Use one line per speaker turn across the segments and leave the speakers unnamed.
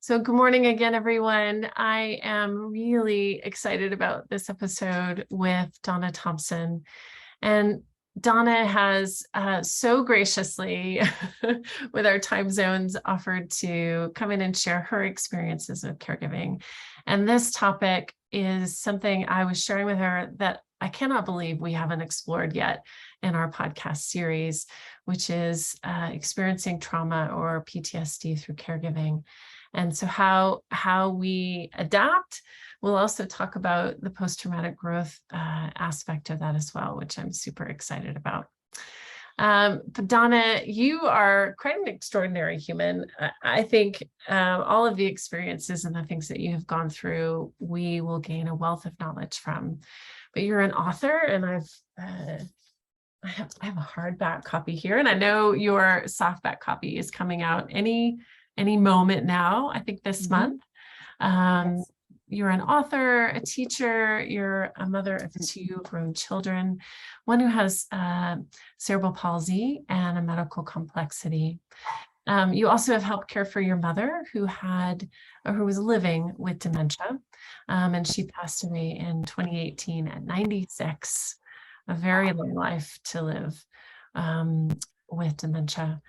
So good morning again, everyone. I am really excited about this episode with Donna Thomson. And Donna has so graciously, with our time zones, offered to come in and share her experiences with caregiving. And this topic is something I was sharing with her that I cannot believe we haven't explored yet in our podcast series, which is experiencing trauma or PTSD through caregiving. And so how we adapt. We'll also talk about the post-traumatic growth aspect of that as well, which I'm super excited about. But Donna, you are quite an extraordinary human. I think all of the experiences and the things that you have gone through, we will gain a wealth of knowledge from. But you're an author, and I have a hardback copy here, and I know your softback copy is coming out any moment now, I think this month. Yes. You're an author, a teacher, you're a mother of two grown children, one who has cerebral palsy and a medical complexity. You also have helped care for your mother who was living with dementia, and she passed away in 2018 at 96, a very long life to live with dementia.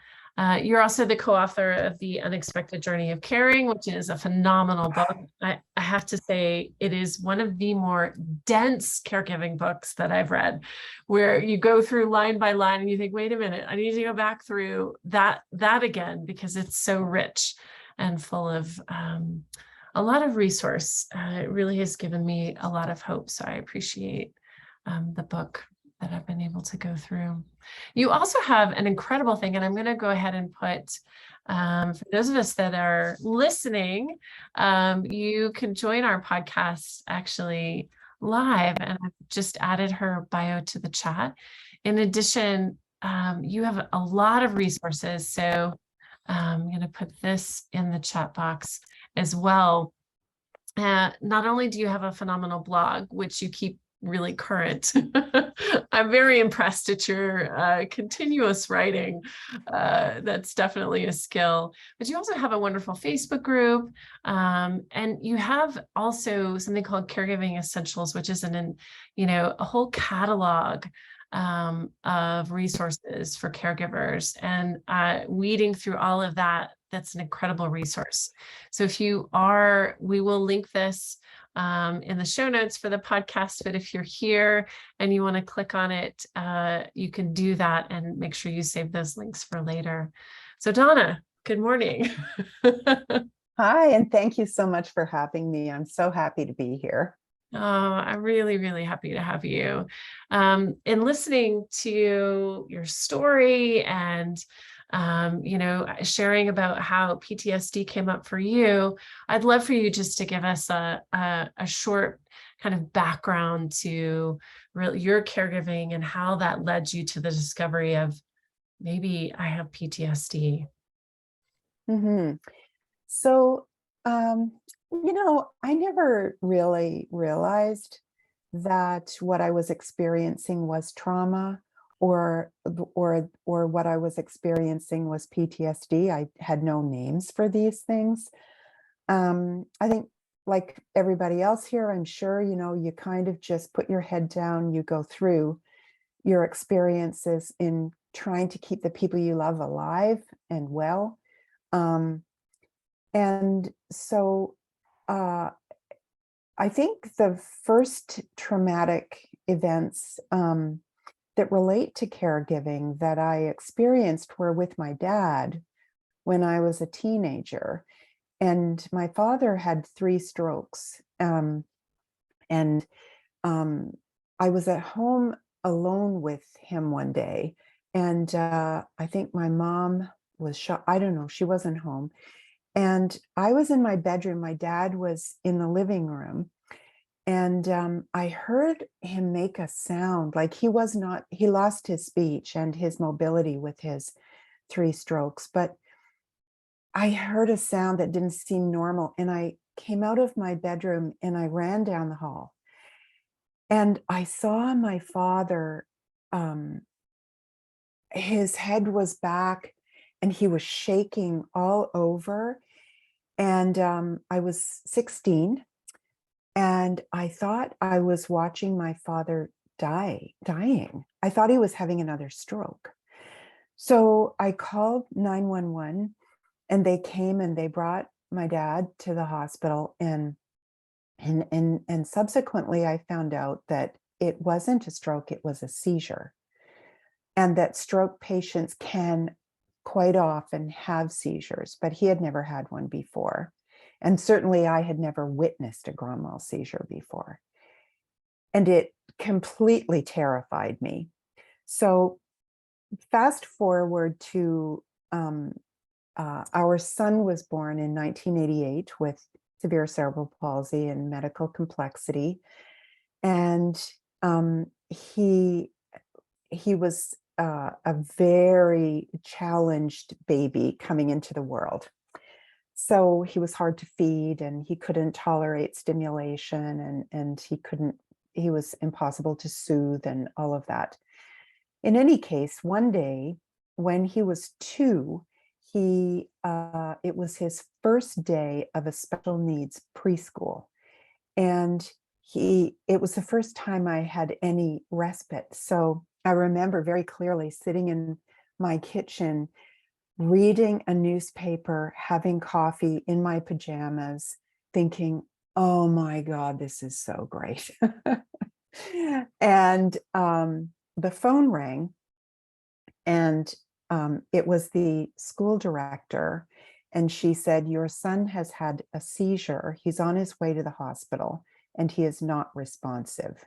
You're also the co-author of The Unexpected Journey of Caring, which is a phenomenal book. I have to say it is one of the more dense caregiving books that I've read, where you go through line by line and you think, wait a minute, I need to go back through that again, because it's so rich and full of a lot of resource. It really has given me a lot of hope. So I appreciate the book that I've been able to go through. You also have an incredible thing, and I'm going to go ahead and put, for those of us that are listening, you can join our podcast actually live, and I've just added her bio to the chat. In addition, you have a lot of resources, so I'm going to put this in the chat box as well. Not only do you have a phenomenal blog, which you keep really current. I'm very impressed at your continuous writing. That's definitely a skill. But you also have a wonderful Facebook group, and you have also something called Caregiving Essentials, which is a whole catalog of resources for caregivers, and weeding through all of that. That's an incredible resource. So we will link this in the show notes for the podcast, but if you're here and you want to click on it, you can do that and make sure you save those links for later. So Donna, good morning.
Hi, and thank you so much for having me. I'm so happy to be here.
Oh, I'm really, really happy to have you. In listening to your story and sharing about how PTSD came up for you, I'd love for you just to give us a short kind of background to your caregiving and how that led you to the discovery of maybe I have PTSD.
So, I never really realized that what I was experiencing was trauma, or what I was experiencing was PTSD. I had no names for these things. I think, like everybody else here, I'm sure, you kind of just put your head down, you go through your experiences in trying to keep the people you love alive and well. And so I think the first traumatic events that relate to caregiving that I experienced were with my dad when I was a teenager. And my father had 3 strokes. And I was at home alone with him one day. And I think my mom was shot. I don't know, she wasn't home. And I was in my bedroom. My dad was in the living room. And I heard him make a sound like he lost his speech and his mobility with his 3 strokes. But I heard a sound that didn't seem normal. And I came out of my bedroom and I ran down the hall. And I saw my father, his head was back and he was shaking all over. And I was 16, and I thought I was watching my father dying. I thought he was having another stroke. So I called 911, and they came and they brought my dad to the hospital. And subsequently, I found out that it wasn't a stroke, it was a seizure. And that stroke patients can quite often have seizures, but he had never had one before. And certainly I had never witnessed a grand mal seizure before. And it completely terrified me. So fast forward to our son was born in 1988 with severe cerebral palsy and medical complexity. And he was a very challenged baby coming into the world. So he was hard to feed, and he couldn't tolerate stimulation, and he was impossible to soothe, and all of that. In any case, one day when he was 2, it was his first day of a special needs preschool. And it was the first time I had any respite. So I remember very clearly sitting in my kitchen, reading a newspaper, having coffee in my pajamas, thinking, oh my God, this is so great. And the phone rang, and it was the school director. And she said, your son has had a seizure. He's on his way to the hospital, and he is not responsive.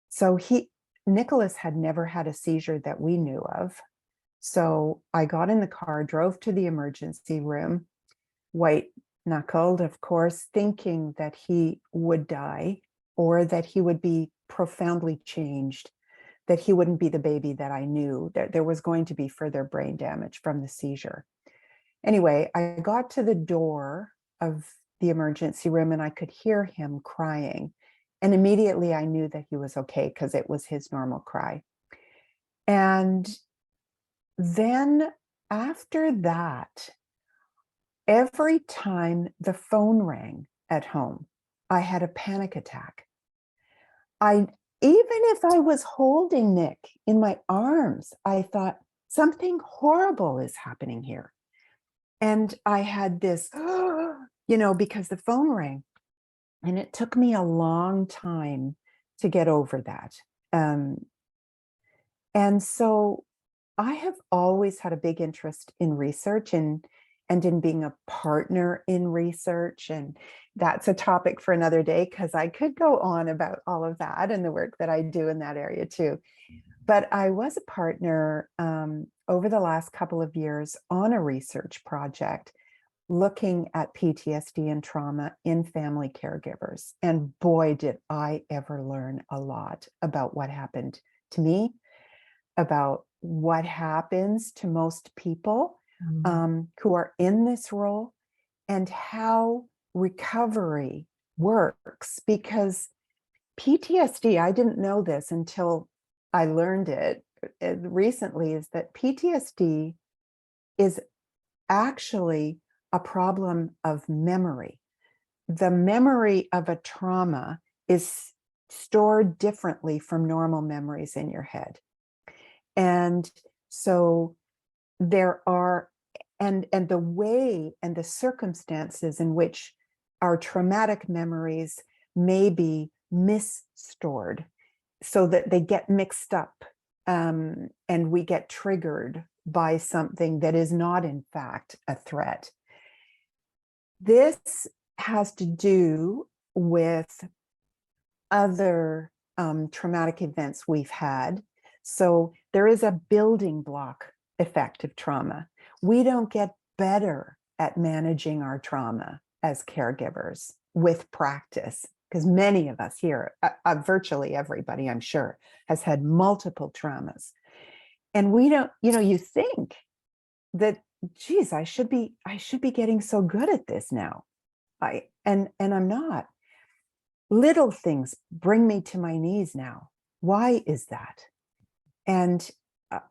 So Nicholas had never had a seizure that we knew of. So I got in the car, drove to the emergency room, white-knuckled, of course, thinking that he would die, or that he would be profoundly changed, that he wouldn't be the baby that I knew, that there was going to be further brain damage from the seizure. Anyway, I got to the door of the emergency room, and I could hear him crying. And immediately I knew that he was okay, because it was his normal cry. And then after that, every time the phone rang at home, I had a panic attack. Even if I was holding Nick in my arms, I thought something horrible is happening here. And I had this, because the phone rang. And it took me a long time to get over that. And so I have always had a big interest in research and in being a partner in research. And that's a topic for another day, because I could go on about all of that and the work that I do in that area too. But I was a partner over the last couple of years on a research project looking at PTSD and trauma in family caregivers. And boy, did I ever learn a lot about what happened to me, about what happens to most people who are in this role, and how recovery works. Because PTSD, I didn't know this until I learned it recently, is that PTSD is actually a problem of memory. The memory of a trauma is stored differently from normal memories in your head. And so there are, and the way and the circumstances in which our traumatic memories may be misstored, so that they get mixed up, and we get triggered by something that is not, in fact, a threat. This has to do with other traumatic events we've had. So there is a building block effect of trauma. We don't get better at managing our trauma as caregivers with practice, because many of us here, virtually everybody, I'm sure, has had multiple traumas. And we don't, you think that, geez, I should be getting so good at this now. And I'm not. Little things bring me to my knees now. Why is that? And I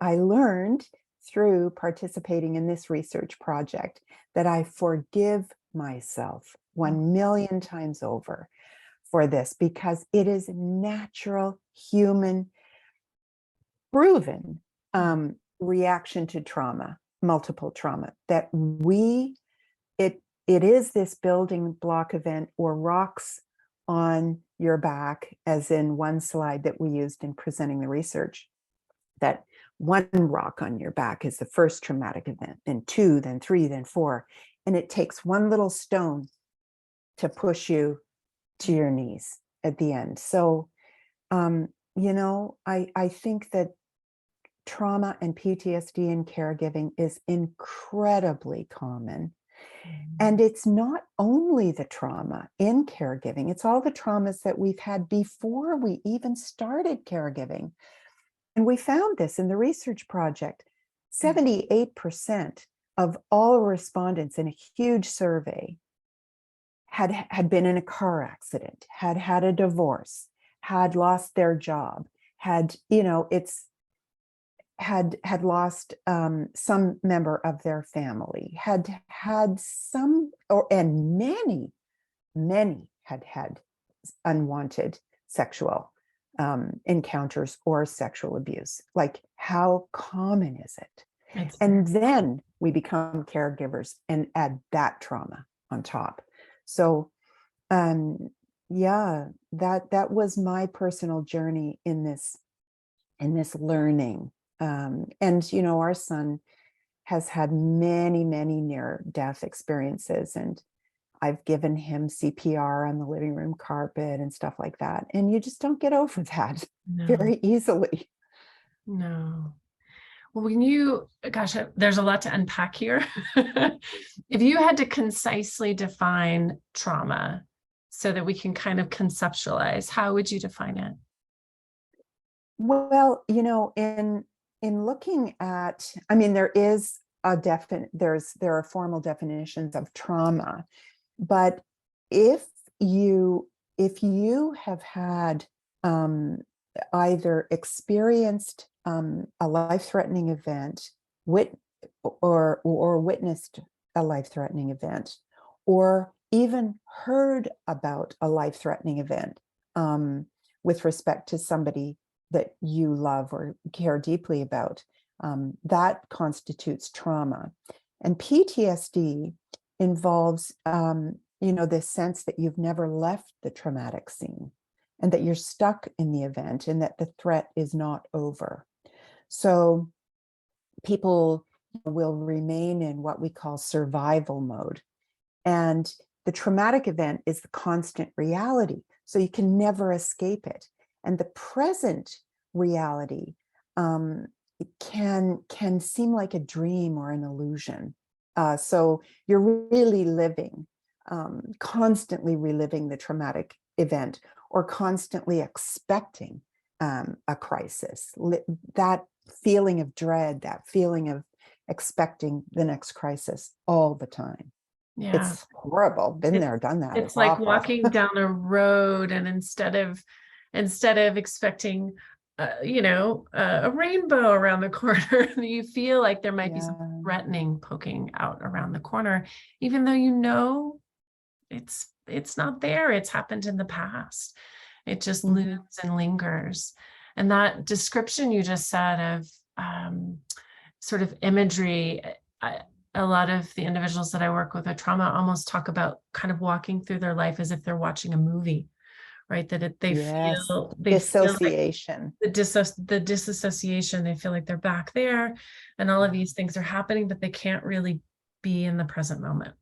learned through participating in this research project that I forgive myself 1,000,000 times over for this, because it is natural, human, proven reaction to trauma, multiple trauma, that it is this building block event, or rocks on your back, as in one slide that we used in presenting the research, that one rock on your back is the first traumatic event, then 2, then 3, then 4. And it takes one little stone to push you to your knees at the end. So, I think that trauma and PTSD in caregiving is incredibly common. And it's not only the trauma in caregiving, it's all the traumas that we've had before we even started caregiving. And we found this in the research project. 78% of all respondents in a huge survey had been in a car accident, had a divorce, had lost their job, had lost some member of their family, had some, and many had unwanted sexual encounters or sexual abuse. Like, how common is it? And then we become caregivers and add that trauma on top. So that was my personal journey in this learning. And our son has had many near-death experiences, and I've given him CPR on the living room carpet and stuff like that. And you just don't get over that very easily.
No. Well, there's a lot to unpack here. If you had to concisely define trauma so that we can kind of conceptualize, how would you define it?
Well, in looking at, there is there are formal definitions of trauma, but if you have had either experienced a life-threatening event, or witnessed a life-threatening event, or even heard about a life-threatening event with respect to somebody that you love or care deeply about, that constitutes trauma. And PTSD involves, this sense that you've never left the traumatic scene, and that you're stuck in the event, and that the threat is not over. So people will remain in what we call survival mode. And the traumatic event is the constant reality, so you can never escape it. And the present reality it can seem like a dream or an illusion. So you're really living, constantly reliving the traumatic event, or constantly expecting a crisis. That feeling of dread, that feeling of expecting the next crisis all the time.
Yeah.
It's horrible. Been there, done that.
It's like walking down a road, and instead of expecting a rainbow around the corner, you feel like there might be something threatening poking out around the corner, even though it's not there. It's happened in the past. It just looms and lingers. And that description you just said of sort of imagery, a lot of the individuals that I work with trauma almost talk about kind of walking through their life as if they're watching a movie, right? That they feel
dissociation,
the disassociation. They feel like they're back there, and all of these things are happening, but they can't really be in the present moment.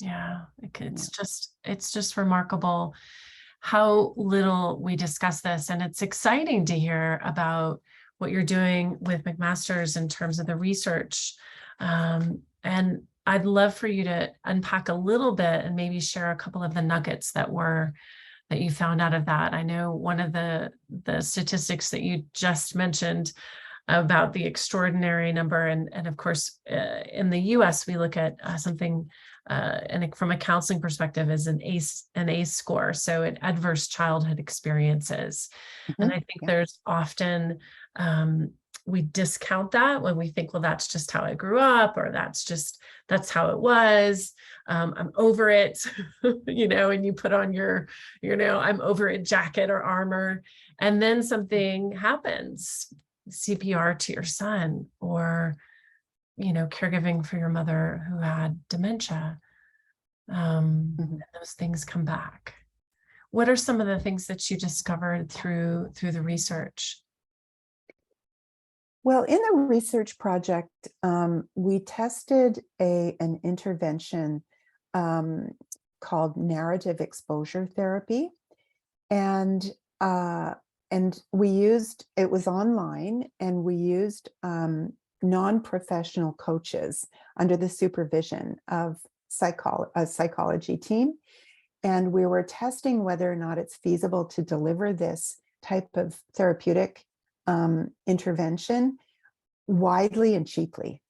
Yeah, it's just remarkable how little we discuss this, and it's exciting to hear about what you're doing with McMaster's in terms of the research. And I'd love for you to unpack a little bit and maybe share a couple of the nuggets that you found out of that. I know one of the statistics that you just mentioned about the extraordinary number, and of course in the US we look at something and from a counseling perspective is an ACE score, so an adverse childhood experiences. And I think there's often we discount that when we think, well, that's just how I grew up, or that's how it was. I'm over it, and you put on your, I'm over it jacket or armor, and then something happens, CPR to your son, or, caregiving for your mother who had dementia. And those things come back. What are some of the things that you discovered through the research?
Well, in the research project, we tested an intervention called narrative exposure therapy, and we used, it was online, and we used non-professional coaches under the supervision of a psychology team, and we were testing whether or not it's feasible to deliver this type of therapeutic intervention widely and cheaply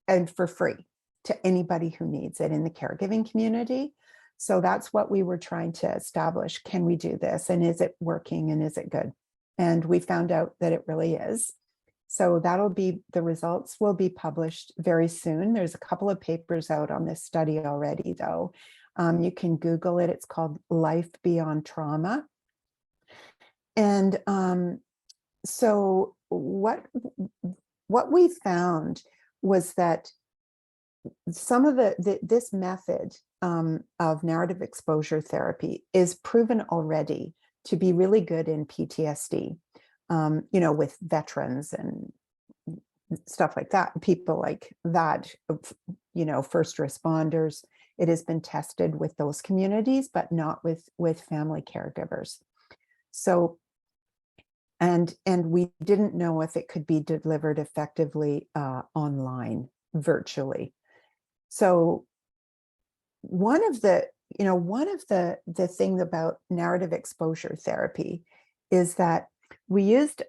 and for free to anybody who needs it in the caregiving community. So that's what we were trying to establish. Can we do this? And is it working? And is it good? And we found out that it really is. So the results will be published very soon. There's a couple of papers out on this study already, though. You can Google it. It's called Life Beyond Trauma. And so what we found was that some of this method of narrative exposure therapy is proven already to be really good in PTSD, with veterans and stuff like that, people like that, first responders. It has been tested with those communities, but not with family caregivers. So, and we didn't know if it could be delivered effectively online, virtually. So one of the things about narrative exposure therapy is that we used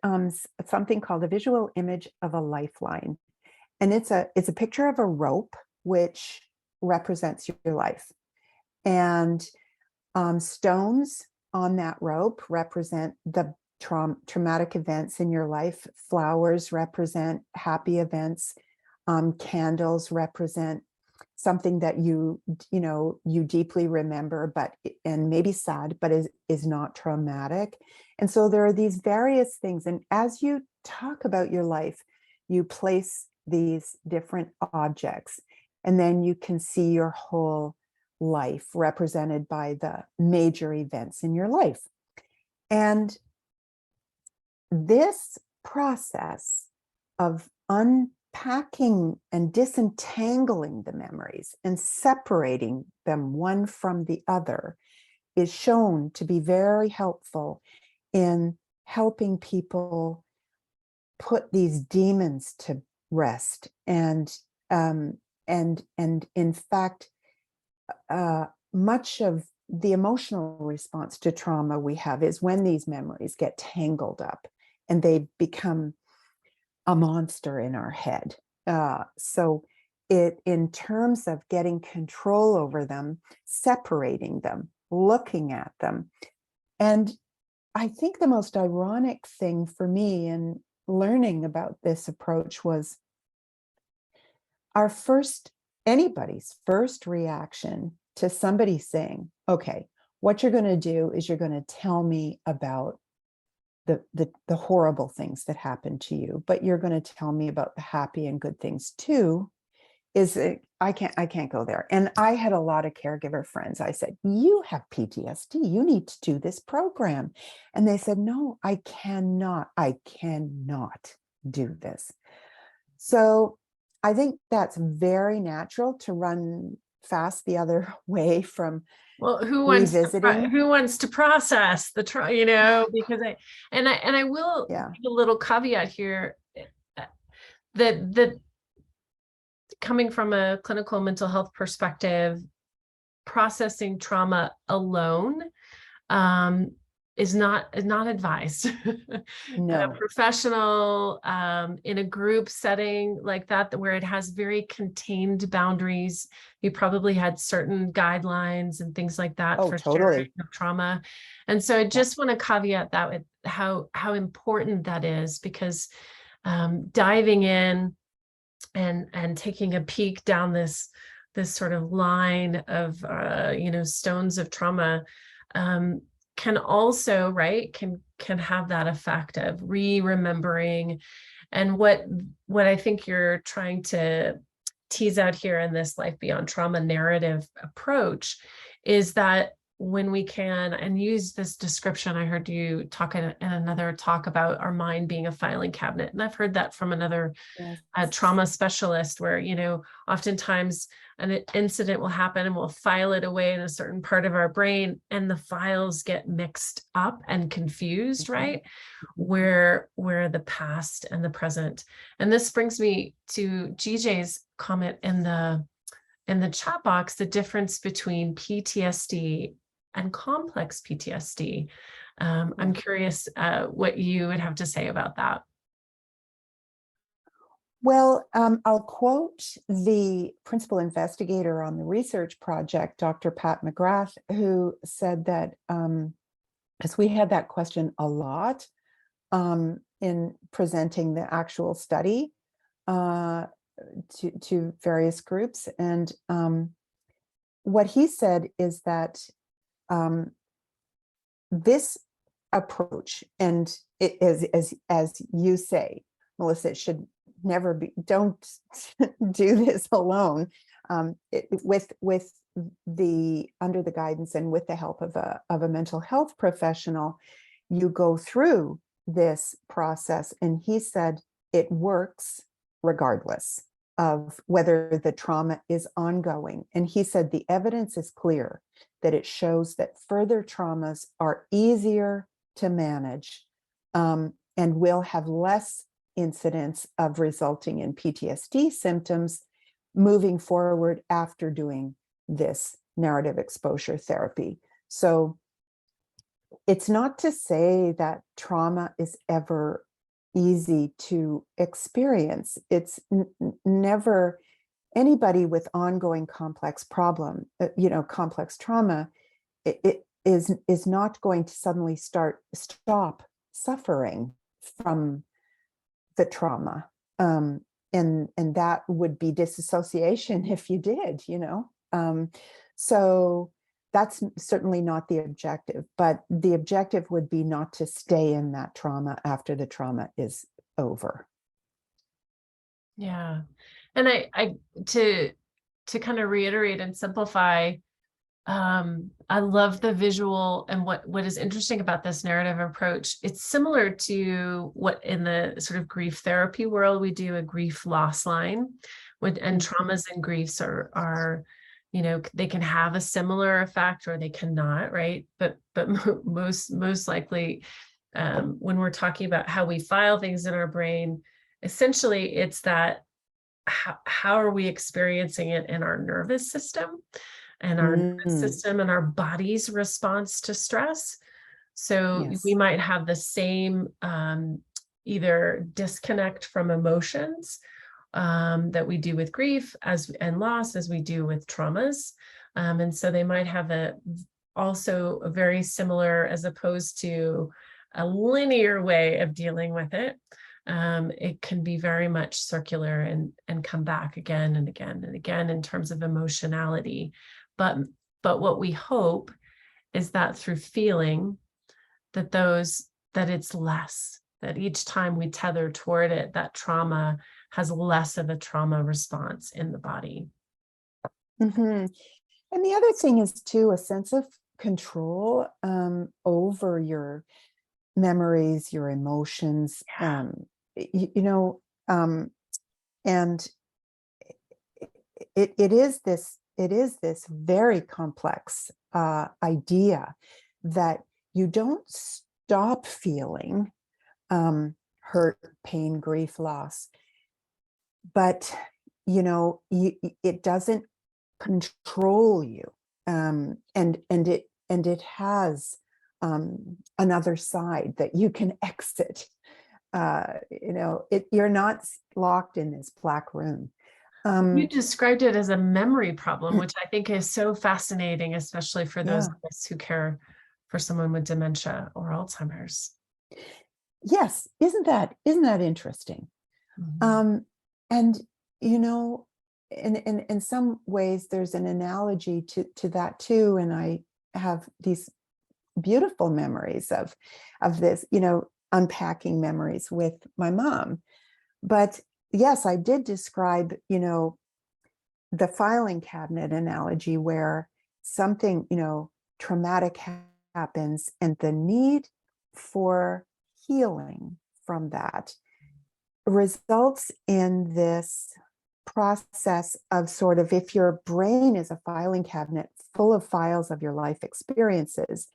something called a visual image of a lifeline. And it's a picture of a rope which represents your life. And stones on that rope represent the traumatic events in your life. Flowers represent happy events. Candles represent something that you deeply remember, and maybe sad, but is not traumatic. And so there are these various things. And as you talk about your life, you place these different objects, and then you can see your whole life represented by the major events in your life. And this process of unpacking and disentangling the memories and separating them one from the other is shown to be very helpful in helping people put these demons to rest. And in fact, much of the emotional response to trauma we have is when these memories get tangled up and they become a monster in our head. So in terms of getting control over them, separating them, looking at them. And I think the most ironic thing for me in learning about this approach was anybody's first reaction to somebody saying, okay, what you're going to do is you're going to tell me about the horrible things that happened to you, but you're going to tell me about the happy and good things too. I can't go there. And I had a lot of caregiver friends. I said, you have PTSD, you need to do this program. And they said, no, I cannot do this. So I think that's very natural to run fast the other way from
who
revisiting.
Who wants to process the because I will give a little caveat here that coming from a clinical mental health perspective, processing trauma alone is not advised.
No.
A professional in a group setting like that where it has very contained boundaries. You probably had certain guidelines and things like that for sharing of trauma. And so I just want to caveat that with how important that is, because diving in and taking a peek down this sort of line of stones of trauma, can also, right, can have that effect of remembering. And what I think you're trying to tease out here in this life beyond trauma narrative approach is that when we can, and use this description, I heard you talk in another talk about our mind being a filing cabinet. And I've heard that from another trauma specialist, where, oftentimes an incident will happen and we'll file it away in a certain part of our brain, and the files get mixed up and confused, right? Where the past and the present. And this brings me to GJ's comment in the chat box, the difference between PTSD and complex PTSD. I'm curious what you would have to say about that.
Well, I'll quote the principal investigator on the research project, Dr. Pat McGrath, who said that, because we had that question a lot in presenting the actual study to various groups. And what he said is that this approach, and it is, as you say, Melissa, it should never be, don't do this alone, with the, under the guidance and with the help of a mental health professional. You go through this process, and he said it works regardless of whether the trauma is ongoing. And he said the evidence is clear that it shows that further traumas are easier to manage, and will have less incidents of resulting in PTSD symptoms moving forward after doing this narrative exposure therapy. So it's not to say that trauma is ever easy to experience. It's never, anybody with ongoing complex problem, complex trauma, it is not going to suddenly stop suffering from the trauma. And that would be disassociation if you did, so that's certainly not the objective, but the objective would be not to stay in that trauma after the trauma is over.
Yeah. And I to kind of reiterate and simplify, I love the visual, and what is interesting about this narrative approach. It's similar to what in the sort of grief therapy world, we do a grief loss line, and traumas and griefs are they can have a similar effect or they cannot, right? But most likely, when we're talking about how we file things in our brain, essentially it's that how are we experiencing it in our nervous system, and our nervous system and our body's response to stress. So we might have the same either disconnect from emotions that we do with grief and loss as we do with traumas. And so they might have also a very similar, as opposed to a linear way of dealing with it. It can be very much circular and come back again and again and again in terms of emotionality. But what we hope is that through feeling that it's less, that each time we tether toward it, that trauma has less of a trauma response in the body.
And the other thing is too, a sense of control over your memories, your emotions, and it is this very complex idea that you don't stop feeling hurt, pain, grief, loss, but it doesn't control you, and it has another side that you can exit. You're not locked in this black room.
You described it as a memory problem, which I think is so fascinating, especially for those of us who care for someone with dementia or Alzheimer's.
Yes, isn't that interesting?
Mhm.
Um, and you know, in some ways, there's an analogy to that too. And I have these beautiful memories of this, unpacking memories with my mom. But yes, I did describe, the filing cabinet analogy where something, traumatic happens and the need for healing from that results in this process of sort of, if your brain is a filing cabinet full of files of your life experiences,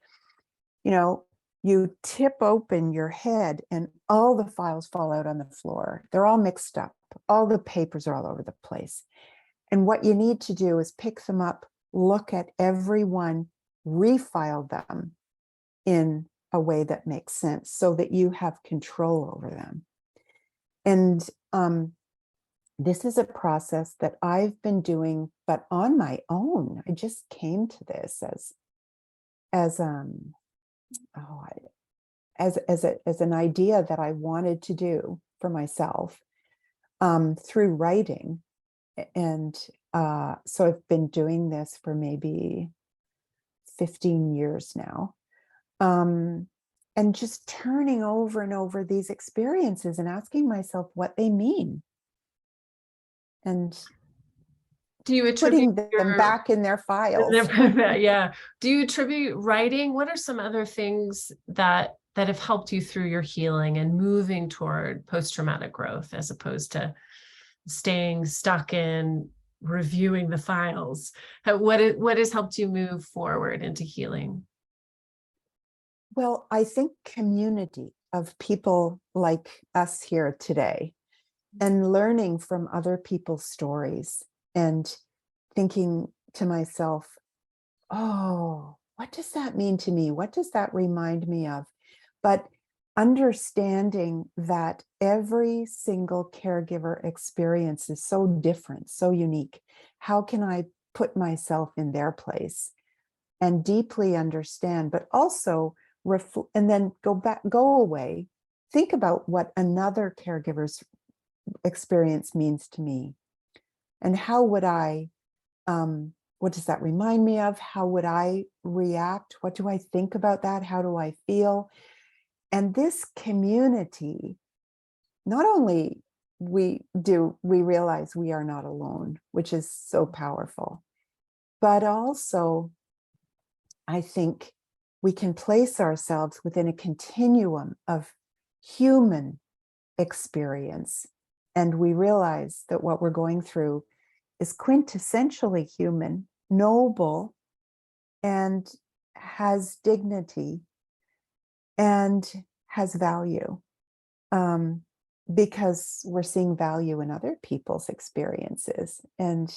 you know, you tip open your head and all the files fall out on the floor. They're all mixed up. All the papers are all over the place. And what you need to do is pick them up, look at every one, refile them in a way that makes sense so that you have control over them. And this is a process that I've been doing, but on my own. I just came to this as oh, as an idea that I wanted to do for myself through writing. And so I've been doing this for maybe 15 years now. And just turning over and over these experiences and asking myself what they mean and
Do you attribute
putting them
your
back in their files.
yeah. Do you attribute writing? What are some other things that have helped you through your healing and moving toward post-traumatic growth as opposed to staying stuck in reviewing the files? What has helped you move forward into healing?
Well, I think community of people like us here today and learning from other people's stories and thinking to myself, oh, what does that mean to me? What does that remind me of? But understanding that every single caregiver experience is so different, so unique. How can I put myself in their place and deeply understand, but also and then go away, think about what another caregiver's experience means to me, and how would I what does that remind me of? How would I react? What do I think about that? How do I feel? And this community, not only we realize we are not alone, which is so powerful, but also I think we can place ourselves within a continuum of human experience. And we realize that what we're going through is quintessentially human, noble, and has dignity and has value, because we're seeing value in other people's experiences. And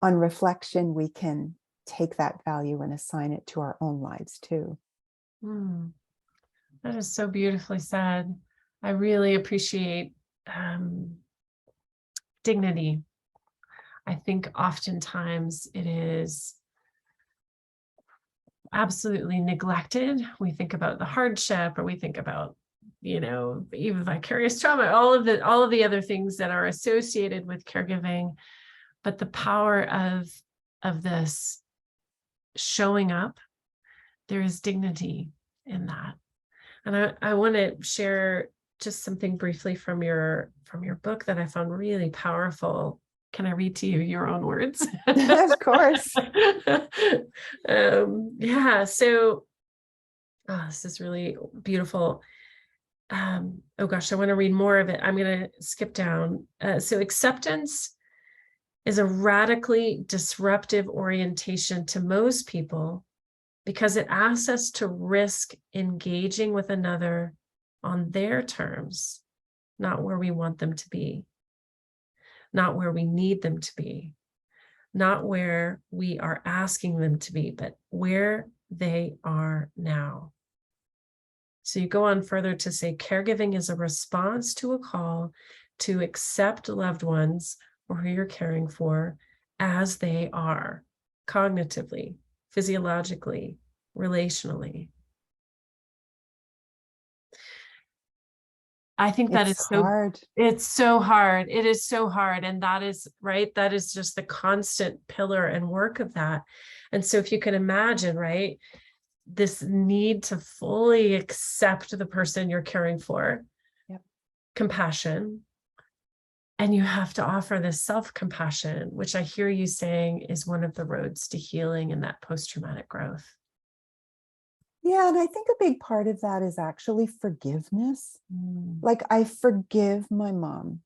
on reflection, we can take that value and assign it to our own lives too.
Hmm. That is so beautifully said. I really appreciate dignity. I think oftentimes it is absolutely neglected. We think about the hardship, or we think about, even vicarious trauma, all of the other things that are associated with caregiving. But the power of this showing up, there is dignity in that. And I want to share just something briefly from your book that I found really powerful. Can I read to you your own words?
Of course.
Yeah. So, this is really beautiful. Oh gosh, I want to read more of it. I'm going to skip down. So acceptance is a radically disruptive orientation to most people because it asks us to risk engaging with another on their terms, not where we want them to be, not where we need them to be, not where we are asking them to be, but where they are now. So you go on further to say caregiving is a response to a call to accept loved ones or who you're caring for as they are, cognitively, physiologically, relationally. I think that
It's
is so,
hard.
it's so hard. It is so hard. And that is right. That is just the constant pillar and work of that. And so if you can imagine, right, this need to fully accept the person you're caring for,
Yep.
compassion, and you have to offer this self-compassion, which I hear you saying is one of the roads to healing and that post-traumatic growth.
Yeah, and I think a big part of that is actually forgiveness. Like, I forgive my mom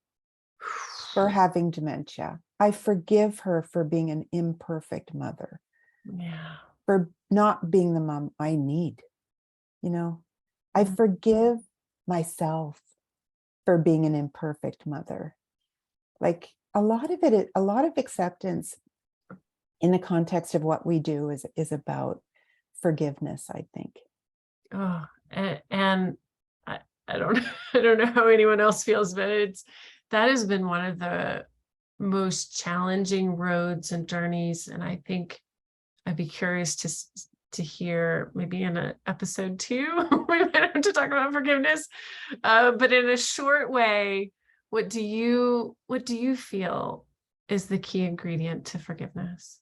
for having dementia. I forgive her for being an imperfect mother,
Yeah.
for not being the mom I need. I forgive myself for being an imperfect mother. Like, a lot of acceptance in the context of what we do is about forgiveness, I think.
Oh, and I don't I don't know how anyone else feels, but that has been one of the most challenging roads and journeys. And I think I'd be curious to hear, maybe in an episode 2, we might have to talk about forgiveness. But in a short way, what do you feel is the key ingredient to forgiveness?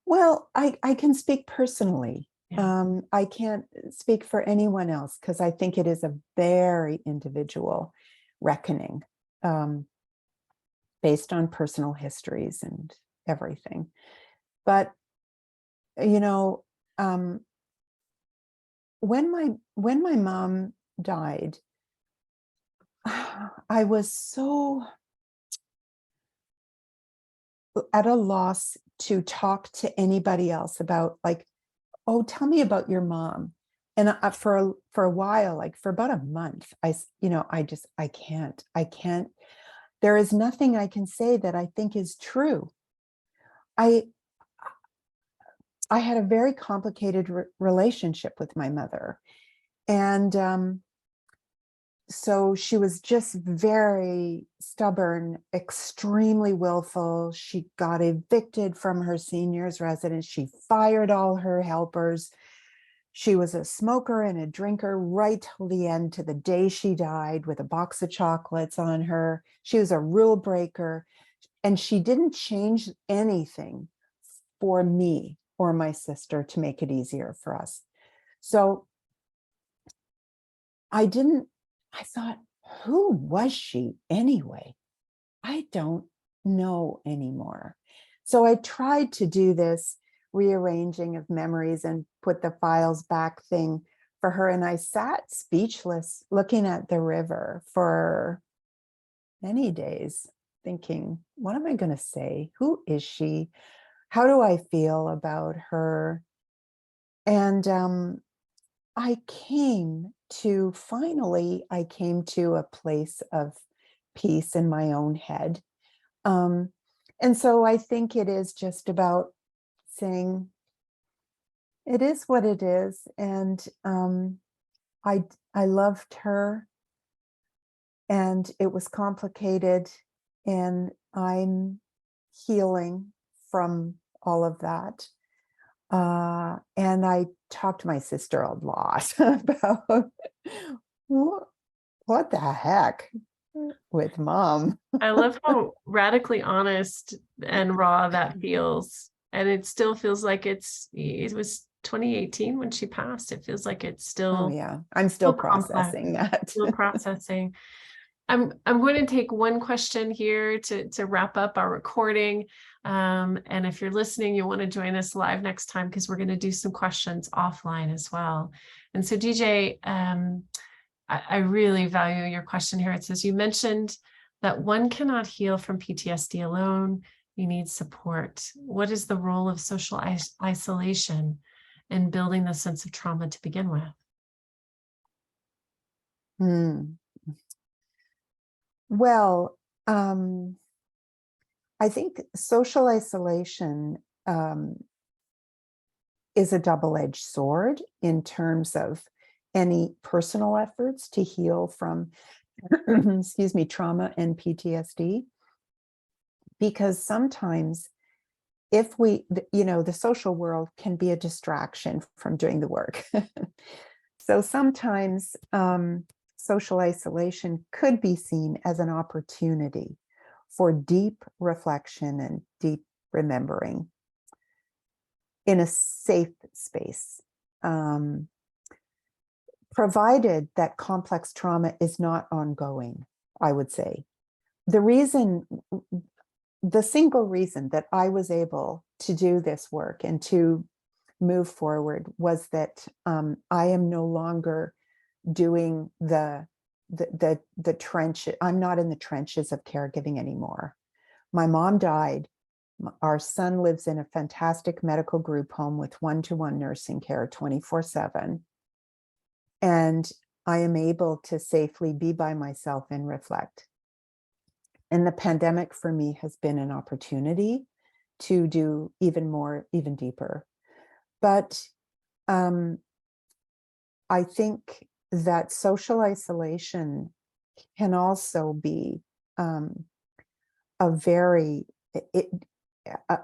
Well, I can speak personally.
Yeah.
I can't speak for anyone else because I think it is a very individual reckoning, based on personal histories and everything. But you know, when my mom died, I was so at a loss to talk to anybody else about, like, oh, tell me about your mom. And for a while, like for about a month, I can't. There is nothing I can say that I think is true. I had a very complicated relationship with my mother, and so she was just very stubborn, extremely willful. She got evicted from her seniors residence. She fired all her helpers. She was a smoker and a drinker right till the end, to the day she died, with a box of chocolates on her. She was a rule breaker, and she didn't change anything for me or my sister to make it easier for us. So I thought, who was she anyway? I don't know anymore. So I tried to do this rearranging of memories and put the files back thing for her. And I sat speechless looking at the river for many days, thinking, what am I going to say? Who is she? How do I feel about her? And I came to a place of peace in my own head. And so I think it is just about saying, it is what it is. And I loved her, and it was complicated, and I'm healing from all of that. And I talked to my sister a lot about what the heck with mom.
I love how radically honest and raw that feels. And it still feels like it was 2018 when she passed. It feels like it's
Oh
still,
yeah, I'm still
still complex,
processing that.
still processing. I'm going to take one question here to wrap up our recording. And if you're listening, you want to join us live next time, because we're going to do some questions offline as well. And so DJ, I really value your question here. It says, you mentioned that one cannot heal from PTSD alone. You need support. What is the role of social isolation in building the sense of trauma to begin with?
Well, I think social isolation is a double-edged sword in terms of any personal efforts to heal from, excuse me, trauma and PTSD. Because sometimes if the social world can be a distraction from doing the work. So sometimes social isolation could be seen as an opportunity for deep reflection and deep remembering in a safe space, provided that complex trauma is not ongoing, I would say. The single reason that I was able to do this work and to move forward was that I am no longer doing the trench. I'm not in the trenches of caregiving anymore. My mom died. Our son lives in a fantastic medical group home with one-to-one nursing care 24/7. And I am able to safely be by myself and reflect. And the pandemic for me has been an opportunity to do even more, even deeper. But I think that social isolation can also be a very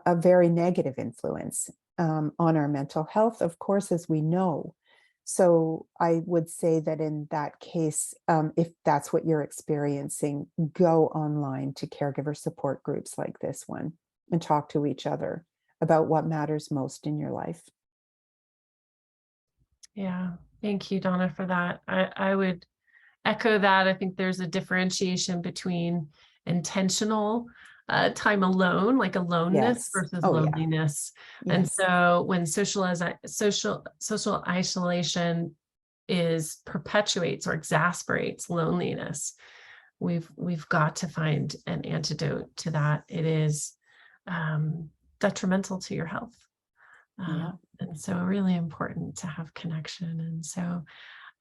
negative influence on our mental health, of course, as we know. So I would say that in that case, if that's what you're experiencing, go online to caregiver support groups like this one and talk to each other about what matters most in your life.
Yeah, thank you, Donna, for that. I would echo that. I think there's a differentiation between intentional time alone, like aloneness,
Yes.
versus
Oh, yeah.
loneliness.
Yes.
And so when social isolation perpetuates or exasperates loneliness, we've got to find an antidote to that. It is detrimental to your health.
Yeah.
And so really important to have connection. And so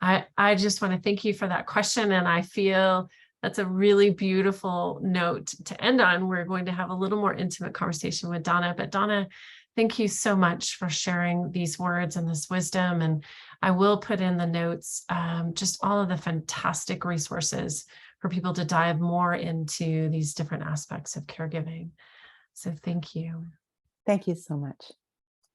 I just want to thank you for that question. And I feel that's a really beautiful note to end on. We're going to have a little more intimate conversation with Donna. But Donna, thank you so much for sharing these words and this wisdom. And I will put in the notes just all of the fantastic resources for people to dive more into these different aspects of caregiving. So thank you.
Thank you so much.